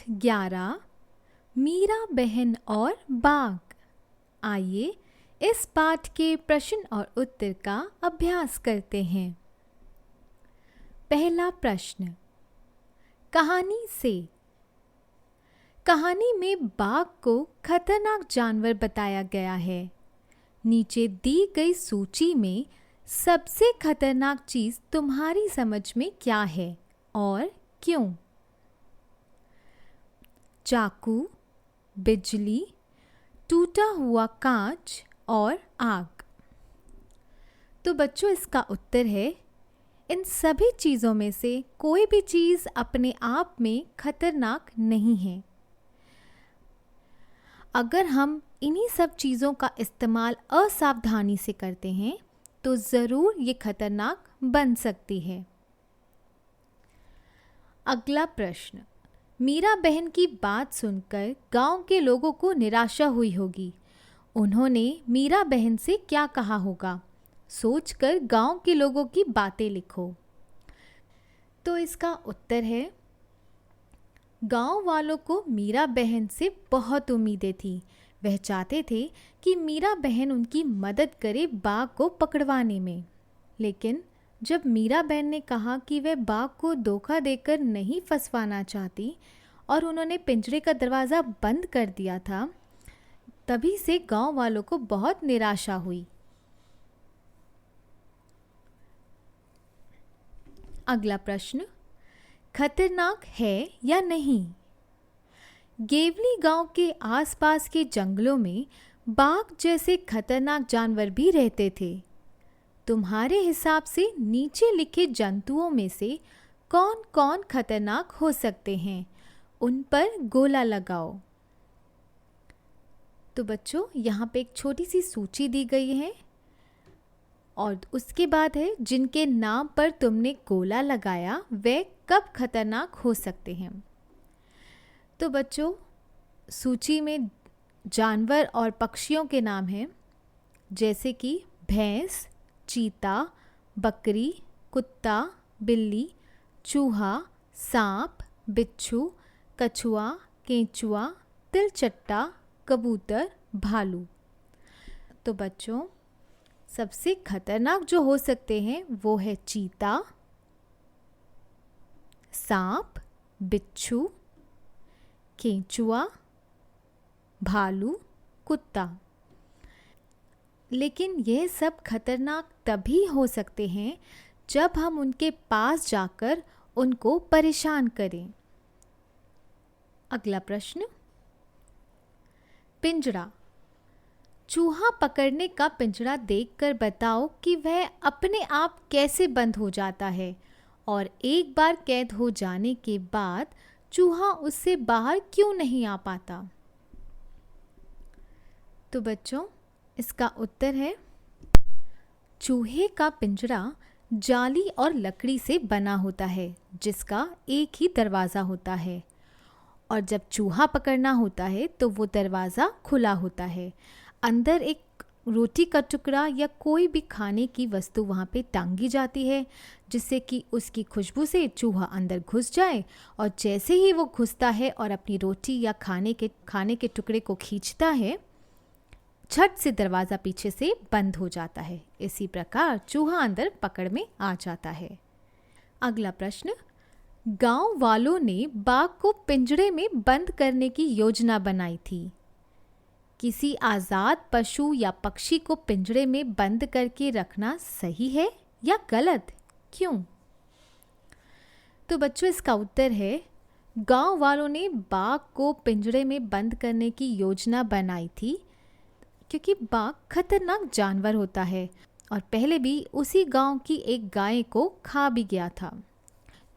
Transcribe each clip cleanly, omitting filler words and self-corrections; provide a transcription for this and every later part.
11 मीरा बहन और बाघ। आइए इस पाठ के प्रश्न और उत्तर का अभ्यास करते हैं। पहला प्रश्न, कहानी से। कहानी में बाघ को खतरनाक जानवर बताया गया है। नीचे दी गई सूची में सबसे खतरनाक चीज तुम्हारी समझ में क्या है और क्यों? चाकू, बिजली, टूटा हुआ कांच और आग। तो बच्चों, इसका उत्तर है इन सभी चीज़ों में से कोई भी चीज़ अपने आप में खतरनाक नहीं है। अगर हम इन्हीं सब चीज़ों का इस्तेमाल असावधानी से करते हैं तो ज़रूर ये खतरनाक बन सकती है। अगला प्रश्न, मीरा बहन की बात सुनकर गांव के लोगों को निराशा हुई होगी। उन्होंने मीरा बहन से क्या कहा होगा? सोचकर गांव के लोगों की बातें लिखो। तो इसका उत्तर है, गांव वालों को मीरा बहन से बहुत उम्मीदें थी। वह चाहते थे कि मीरा बहन उनकी मदद करे बाघ को पकड़वाने में। लेकिन जब मीरा बहन ने कहा कि वह बाघ को धोखा देकर नहीं फंसवाना चाहती और उन्होंने पिंजरे का दरवाज़ा बंद कर दिया था, तभी से गांव वालों को बहुत निराशा हुई। अगला प्रश्न, खतरनाक है या नहीं? गेवली गांव के आसपास के जंगलों में बाघ जैसे खतरनाक जानवर भी रहते थे। तुम्हारे हिसाब से नीचे लिखे जंतुओं में से कौन कौन खतरनाक हो सकते हैं? उन पर गोला लगाओ। तो बच्चों, यहाँ पे एक छोटी सी सूची दी गई है और उसके बाद है जिनके नाम पर तुमने गोला लगाया वे कब खतरनाक हो सकते हैं। तो बच्चों, सूची में जानवर और पक्षियों के नाम हैं, जैसे कि भैंस, चीता, बकरी, कुत्ता, बिल्ली, चूहा, सांप, बिच्छू, कछुआ, केंचुआ, तिलचट्टा, कबूतर, भालू। तो बच्चों, सबसे खतरनाक जो हो सकते हैं वो है चीता, सांप, बिच्छू, केंचुआ, भालू, कुत्ता। लेकिन यह सब खतरनाक तभी हो सकते हैं जब हम उनके पास जाकर उनको परेशान करें। अगला प्रश्न, पिंजरा। चूहा पकड़ने का पिंजरा देखकर बताओ कि वह अपने आप कैसे बंद हो जाता है और एक बार कैद हो जाने के बाद चूहा उससे बाहर क्यों नहीं आ पाता? तो बच्चों, इसका उत्तर है, चूहे का पिंजरा जाली और लकड़ी से बना होता है जिसका एक ही दरवाज़ा होता है और जब चूहा पकड़ना होता है तो वो दरवाज़ा खुला होता है। अंदर एक रोटी का टुकड़ा या कोई भी खाने की वस्तु वहाँ पे टांगी जाती है जिससे कि उसकी खुशबू से चूहा अंदर घुस जाए और जैसे ही वो घुसता है और अपनी रोटी या खाने के टुकड़े को खींचता है, झट से दरवाज़ा पीछे से बंद हो जाता है। इसी प्रकार चूहा अंदर पकड़ में आ जाता है। अगला प्रश्न, गांव वालों ने बाघ को पिंजरे में बंद करने की योजना बनाई थी। किसी आज़ाद पशु या पक्षी को पिंजरे में बंद करके रखना सही है या गलत? क्यों? तो बच्चों, इसका उत्तर है, गांव वालों ने बाघ को पिंजरे में बंद करने की योजना बनाई थी क्योंकि बाघ खतरनाक जानवर होता है और पहले भी उसी गांव की एक गाय को खा भी गया था।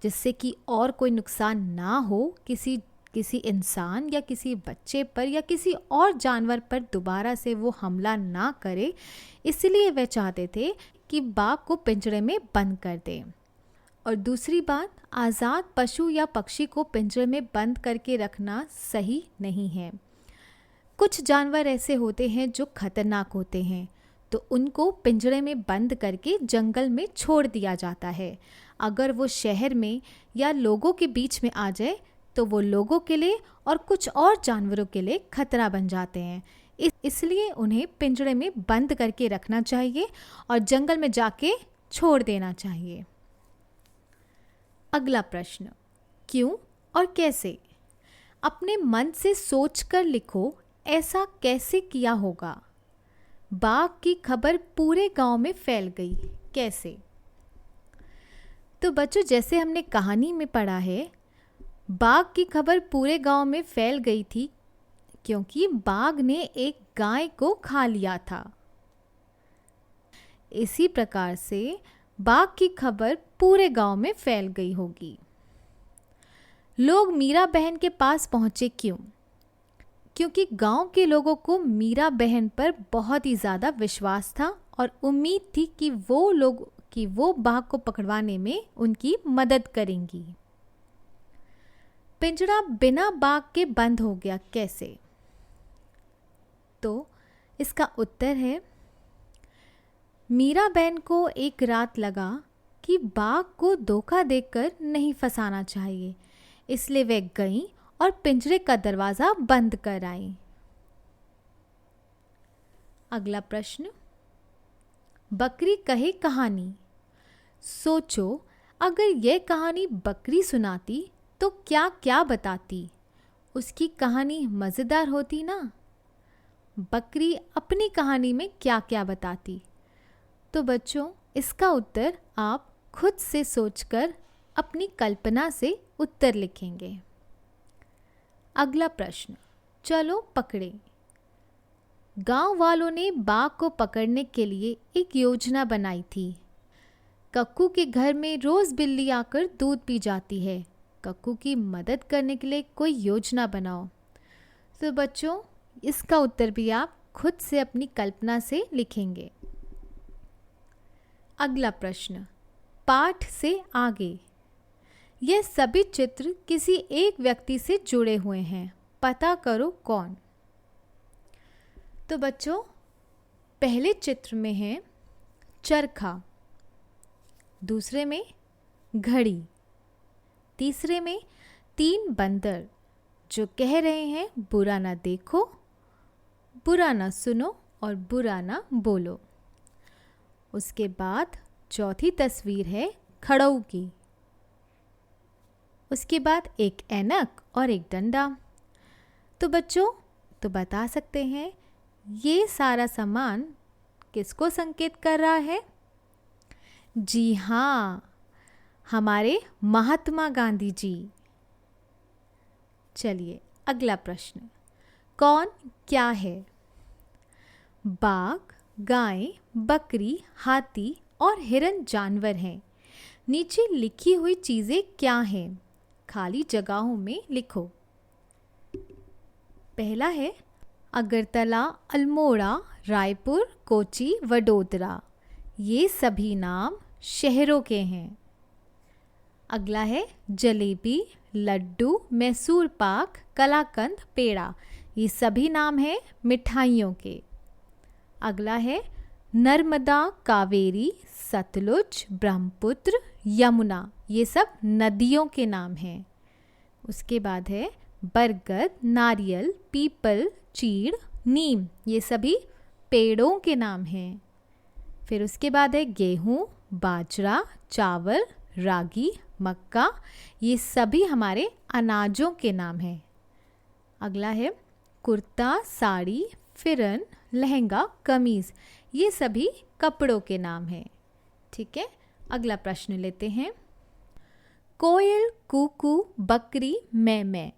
जिससे कि और कोई नुकसान ना हो, किसी इंसान या किसी बच्चे पर या किसी और जानवर पर दोबारा से वो हमला ना करे, इसलिए वे चाहते थे कि बाघ को पिंजरे में बंद कर दें। और दूसरी बात, आज़ाद पशु या पक्षी को पिंजरे में बंद करके रखना सही नहीं है। कुछ जानवर ऐसे होते हैं जो खतरनाक होते हैं, तो उनको पिंजरे में बंद करके जंगल में छोड़ दिया जाता है। अगर वो शहर में या लोगों के बीच में आ जाए तो वो लोगों के लिए और कुछ और जानवरों के लिए खतरा बन जाते हैं। इसलिए उन्हें पिंजरे में बंद करके रखना चाहिए और जंगल में जाके छोड़ देना चाहिए। अगला प्रश्न, क्यों और कैसे? अपने मन से सोचकर लिखो, ऐसा कैसे किया होगा? बाघ की खबर पूरे गांव में फैल गई, कैसे? तो बच्चों, जैसे हमने कहानी में पढ़ा है, बाघ की खबर पूरे गांव में फैल गई थी क्योंकि बाघ ने एक गाय को खा लिया था। इसी प्रकार से बाघ की खबर पूरे गांव में फैल गई होगी। लोग मीरा बहन के पास पहुंचे, क्यों? क्योंकि गांव के लोगों को मीरा बहन पर बहुत ही ज़्यादा विश्वास था और उम्मीद थी कि वो बाघ को पकड़वाने में उनकी मदद करेंगी। पिंजरा बिना बाघ के बंद हो गया, कैसे? तो इसका उत्तर है, मीरा बहन को एक रात लगा कि बाघ को धोखा देकर नहीं फंसाना चाहिए, इसलिए वे गईं और पिंजरे का दरवाज़ा बंद कर आईं। अगला प्रश्न, बकरी कहे कहानी। सोचो, अगर यह कहानी बकरी सुनाती तो क्या क्या बताती? उसकी कहानी मज़ेदार होती ना। बकरी अपनी कहानी में क्या क्या बताती? तो बच्चों, इसका उत्तर आप खुद से सोचकर अपनी कल्पना से उत्तर लिखेंगे। अगला प्रश्न, चलो पकड़े। गांव वालों ने बाघ को पकड़ने के लिए एक योजना बनाई थी। कक्कू के घर में रोज बिल्ली आकर दूध पी जाती है। कक्कू की मदद करने के लिए कोई योजना बनाओ। तो बच्चों, इसका उत्तर भी आप खुद से अपनी कल्पना से लिखेंगे। अगला प्रश्न, पाठ से आगे। यह सभी चित्र किसी एक व्यक्ति से जुड़े हुए हैं, पता करो कौन। तो बच्चों, पहले चित्र में है चरखा, दूसरे में घड़ी, तीसरे में 3 बंदर जो कह रहे हैं बुरा ना देखो, बुरा ना सुनो और बुरा ना बोलो। उसके बाद चौथी तस्वीर है खड़ऊ की। उसके बाद एक ऐनक और एक डंडा। तो बच्चों, तो बता सकते हैं ये सारा सामान किसको संकेत कर रहा है? जी हाँ, हमारे महात्मा गांधी जी। चलिए अगला प्रश्न, कौन क्या है? बाघ, गाय, बकरी, हाथी और हिरन जानवर हैं। नीचे लिखी हुई चीज़ें क्या हैं? खाली जगहों में लिखो। पहला है अगरतला, अल्मोड़ा, रायपुर, कोची, वडोदरा। ये सभी नाम शहरों के हैं। अगला है जलेबी, लड्डू, मैसूर पाक, कलाकंद, पेड़ा। ये सभी नाम हैं मिठाइयों के। अगला है नर्मदा, कावेरी, सतलुज, ब्रह्मपुत्र, यमुना। ये सब नदियों के नाम हैं। उसके बाद है बरगद, नारियल, पीपल, चीड़, नीम। ये सभी पेड़ों के नाम हैं। फिर उसके बाद है गेहूँ, बाजरा, चावल, रागी, मक्का। ये सभी हमारे अनाजों के नाम हैं। अगला है कुर्ता, साड़ी, फिरन, लहंगा, कमीज़। ये सभी कपड़ों के नाम हैं। ठीक है, अगला प्रश्न लेते हैं। कोयल कूकू, बकरी मैं।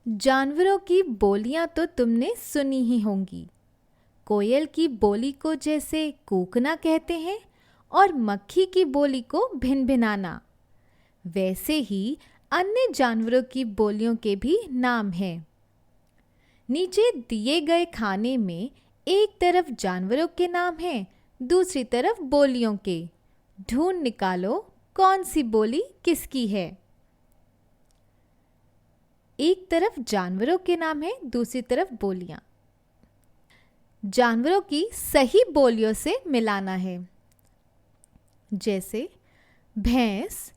जानवरों की बोलियां तो तुमने सुनी ही होंगी। कोयल की बोली को जैसे कूकना कहते हैं और मक्खी की बोली को भिनभिनाना, वैसे ही अन्य जानवरों की बोलियों के भी नाम हैं। नीचे दिए गए खाने में एक तरफ जानवरों के नाम हैं, दूसरी तरफ बोलियों के। ढूंढ निकालो कौन सी बोली किसकी है। एक तरफ जानवरों के नाम है, दूसरी तरफ बोलियां। जानवरों की सही बोलियों से मिलाना है, जैसे भैंस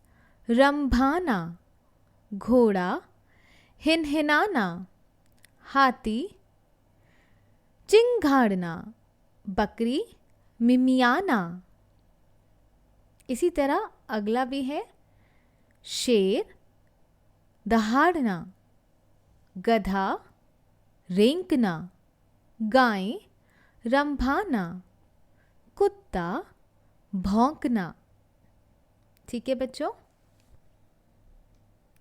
रंभाना, घोड़ा, हिनहिनाना, हाथी, चिंगाड़ना, बकरी, मिमियाना। इसी तरह अगला भी है शेर, दहाड़ना, गधा, रेंकना, गाय, रंभाना, कुत्ता, भौंकना। ठीक है बच्चों,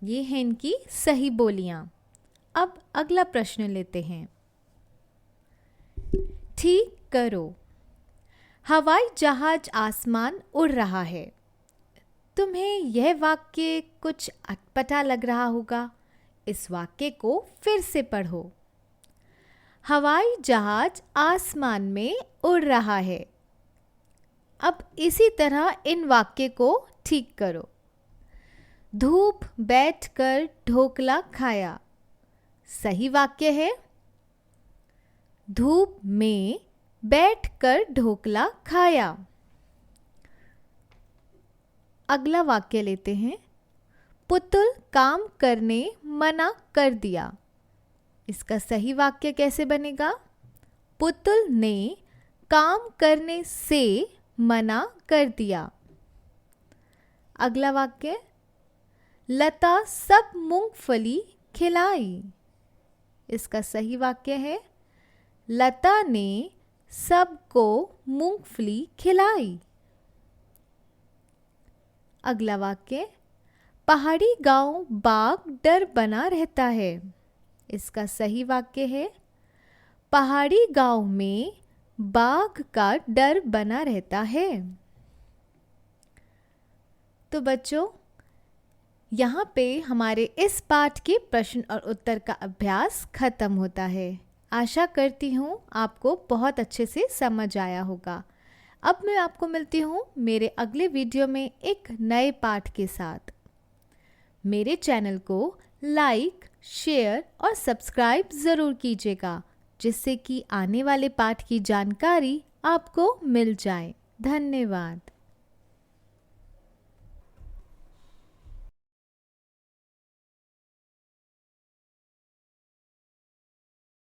ये हैं इनकी सही बोलियां। अब अगला प्रश्न लेते हैं। ठीक करो। हवाई जहाज आसमान उड़ रहा है। तुम्हें यह वाक्य कुछ अटपटा लग रहा होगा। इस वाक्य को फिर से पढ़ो। हवाई जहाज आसमान में उड़ रहा है। अब इसी तरह इन वाक्य को ठीक करो। धूप बैठकर ढोकला खाया। सही वाक्य है। धूप में बैठकर ढोकला खाया। अगला वाक्य लेते हैं। पुतुल काम करने मना कर दिया। इसका सही वाक्य कैसे बनेगा? पुतुल ने काम करने से मना कर दिया। अगला वाक्य, लता सब मूंगफली खिलाई। इसका सही वाक्य है, लता ने सबको मूंगफली खिलाई। अगला वाक्य, पहाड़ी गांव बाघ डर बना रहता है। इसका सही वाक्य है, पहाड़ी गांव में बाघ का डर बना रहता है। तो बच्चों, यहाँ पे हमारे इस पाठ के प्रश्न और उत्तर का अभ्यास खत्म होता है। आशा करती हूँ आपको बहुत अच्छे से समझ आया होगा। अब मैं आपको मिलती हूँ मेरे अगले वीडियो में एक नए पाठ के साथ। मेरे चैनल को लाइक, शेयर और सब्सक्राइब ज़रूर कीजिएगा, जिससे कि आने वाले पाठ की जानकारी आपको मिल जाए। धन्यवाद।